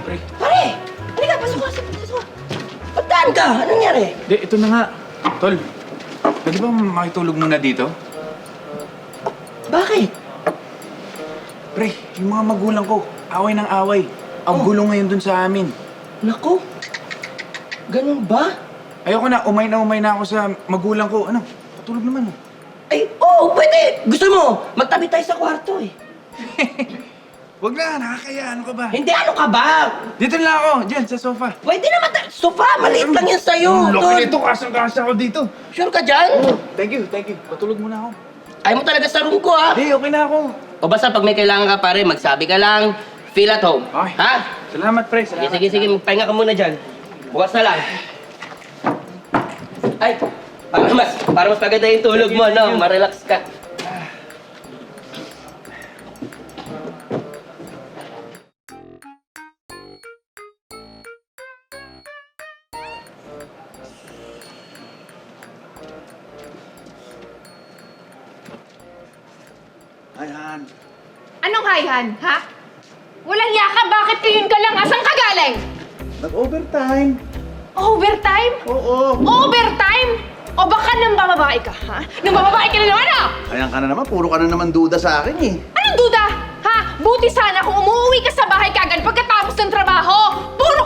Pre. Pare! Halika, pasok ka. Pasok ka. Bataan ka? Anong nangyari? Di, ito na nga. Tol, pwede ba makitulog muna dito? Bakit? Pre, yung mga magulang ko, away ng away. Ang gulo ngayon dun sa amin. Naku. Ganun ba? Ayoko na umay na ako sa magulang ko. Ano? Patulog naman. Ay, oo, pwede. Gusto mo, magtabi tayo sa kwarto eh. Wag na, nakakaya. Ano ka ba? Hindi, ano ka ba? Dito na ako, dyan, sa sofa. Pwede naman tayo. Sofa, maliit lang yan sa'yo. Ang laki Tol. nito, kasang-kasa ako dito. Sure ka dyan? Thank you. Patulog muna ako. Ayaw mo talaga sa room ko, ha? Hindi, okay na ako. O basta pag may kailangan ka, pare, magsabi ka lang. Feel at home. Okay. Ha? Salamat, pre. Salamat. Sige, magpahinga ka muna dyan. Bukas na lang. Ay, para mas maganda yung tulog mo, no? Ma-relax ka. Ayan. Anong hayhan, ha? Walang yaka, bakit kayon ka lang? Asan ka galing? Nag-overtime. Overtime? Oo. Overtime? O baka nang bababae ka, ha? Nang bababae ka na naman, ah! Ayan ka na naman, puro ka na naman duda sa akin eh. Anong duda? Ha? Buti sana kung umuwi ka sa bahay kagad pagkatapos ng trabaho.